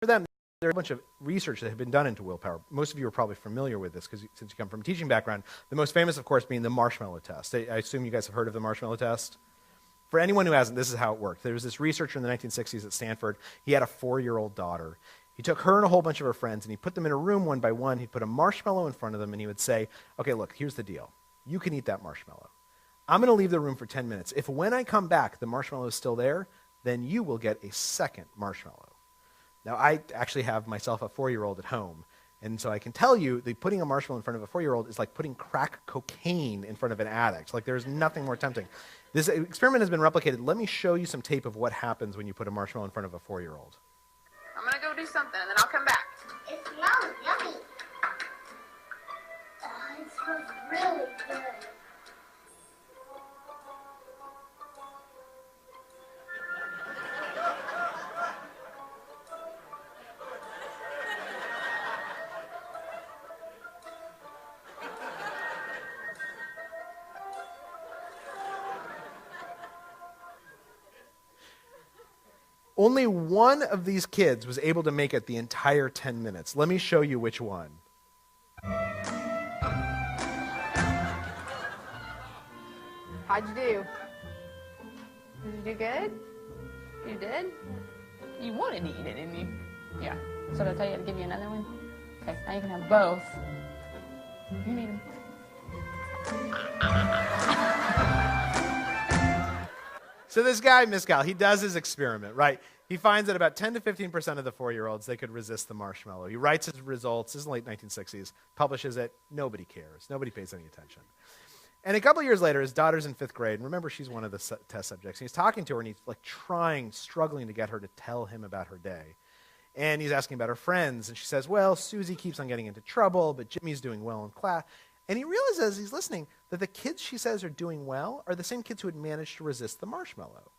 For them, there's a bunch of research that had been done into willpower. Most of you are probably familiar with this because since you come from a teaching background, the most famous, of course, being the Marshmallow test. I assume you guys have heard of the Marshmallow test. For anyone who hasn't, this is how it worked. There was this researcher in the 1960s at Stanford. He had a 4-year-old daughter. He took her and a whole bunch of her friends, and he put them in a room one by one. He'd put a marshmallow in front of them, and he would say, okay, look, here's the deal. You can eat that marshmallow. I'm going to leave the room for 10 minutes. If when I come back, the marshmallow is still there, then you will get a second marshmallow. Now, I actually have myself a 4-year-old at home, and so I can tell you that putting a marshmallow in front of a 4-year-old is like putting crack cocaine in front of an addict. Like, there's nothing more tempting. This experiment has been replicated. Let me show you some tape of what happens when you put a marshmallow in front of a 4-year-old. I'm going to go do something, and then I'll come back. It smells yummy. Oh, it smells really good. Only one of these kids was able to make it the entire 10 minutes. Let me show you which one. How'd you do? Did you do good? You did? You wanted to eat it, didn't you? Yeah. So did I tell you to give you another one? Okay, now you can have both. You need them. So this guy, Miscal, he does his experiment, right? He finds that about 10 to 15% of the 4-year-olds, they could resist the marshmallow. He writes his results, this is the late 1960s, publishes it. Nobody cares. Nobody pays any attention. And a couple of years later, his daughter's in 5th grade, and remember, she's one of the test subjects. And he's talking to her, and he's like struggling to get her to tell him about her day. And he's asking about her friends, and she says, well, Susie keeps on getting into trouble, but Jimmy's doing well in class. And he realizes as he's listening that the kids she says are doing well are the same kids who had managed to resist the marshmallow.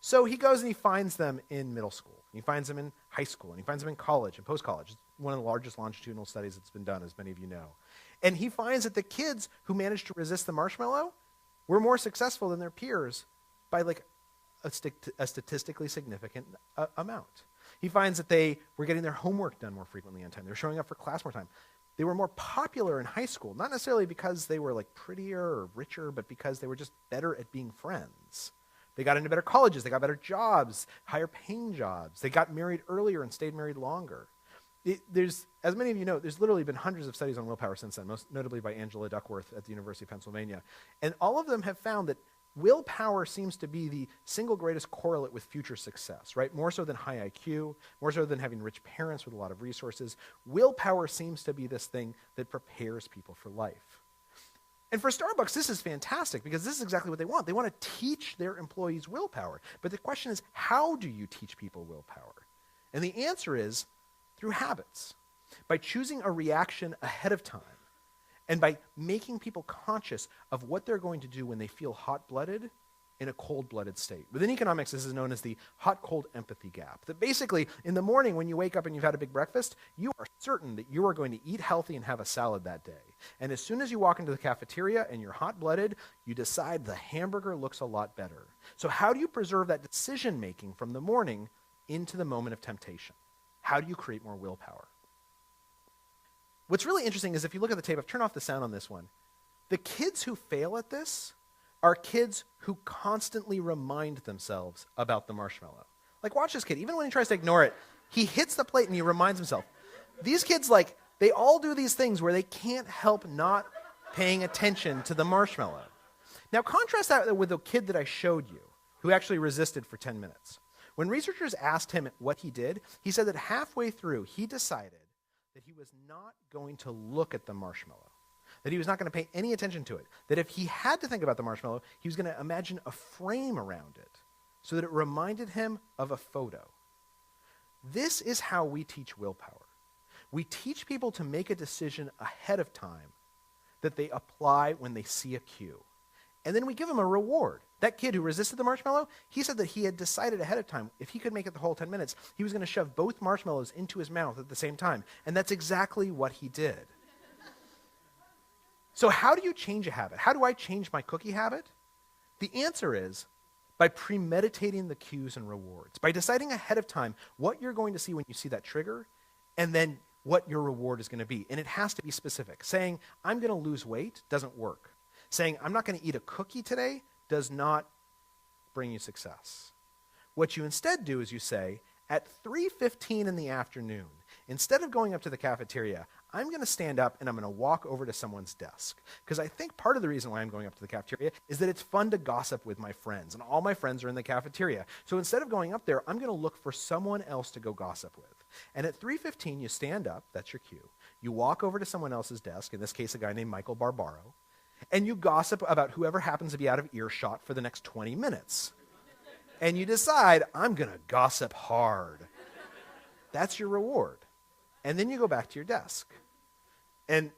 So he goes and he finds them in middle school. He finds them in high school, and he finds them in college and post-college. It's one of the largest longitudinal studies that's been done, as many of you know. And he finds that the kids who managed to resist the marshmallow were more successful than their peers by like a statistically significant amount. He finds that they were getting their homework done more frequently on time. They were showing up for class more time. They were more popular in high school, not necessarily because they were like prettier or richer, but because they were just better at being friends. They got into better colleges, they got better jobs, higher paying jobs. They got married earlier and stayed married longer. There's, as many of you know, there's literally been hundreds of studies on willpower since then, most notably by Angela Duckworth at the University of Pennsylvania. And all of them have found that willpower seems to be the single greatest correlate with future success, right? More so than high IQ, more so than having rich parents with a lot of resources. Willpower seems to be this thing that prepares people for life. And for Starbucks, this is fantastic because this is exactly what they want. They want to teach their employees willpower. But the question is, how do you teach people willpower? And the answer is through habits, by choosing a reaction ahead of time, and by making people conscious of what they're going to do when they feel hot-blooded in a cold-blooded state. Within economics, this is known as the hot-cold empathy gap. That basically, in the morning when you wake up and you've had a big breakfast, you are certain that you are going to eat healthy and have a salad that day. And as soon as you walk into the cafeteria and you're hot-blooded, you decide the hamburger looks a lot better. So how do you preserve that decision-making from the morning into the moment of temptation? How do you create more willpower? What's really interesting is if you look at the tape, I've turned off the sound on this one. The kids who fail at this are kids who constantly remind themselves about the marshmallow. Like, watch this kid. Even when he tries to ignore it, he hits the plate and he reminds himself. These kids, like, they all do these things where they can't help not paying attention to the marshmallow. Now, contrast that with the kid that I showed you, who actually resisted for 10 minutes. When researchers asked him what he did, he said that halfway through, he decided that he was not going to look at the marshmallow, that he was not going to pay any attention to it, that if he had to think about the marshmallow, he was going to imagine a frame around it so that it reminded him of a photo. This is how we teach willpower. We teach people to make a decision ahead of time that they apply when they see a cue. And then we give them a reward. That kid who resisted the marshmallow, he said that he had decided ahead of time, if he could make it the whole 10 minutes, he was going to shove both marshmallows into his mouth at the same time. And that's exactly what he did. So how do you change a habit? How do I change my cookie habit? The answer is by premeditating the cues and rewards, by deciding ahead of time what you're going to see when you see that trigger, and then what your reward is going to be. And it has to be specific. Saying, I'm going to lose weight doesn't work. Saying, I'm not going to eat a cookie today does not bring you success. What you instead do is you say, at 3:15 in the afternoon, instead of going up to the cafeteria, I'm going to stand up and I'm going to walk over to someone's desk. Because I think part of the reason why I'm going up to the cafeteria is that it's fun to gossip with my friends, and all my friends are in the cafeteria. So instead of going up there, I'm going to look for someone else to go gossip with. And at 3:15, you stand up, that's your cue. You walk over to someone else's desk, in this case a guy named Michael Barbaro, and you gossip about whoever happens to be out of earshot for the next 20 minutes. And you decide, I'm going to gossip hard. That's your reward. And then you go back to your desk. And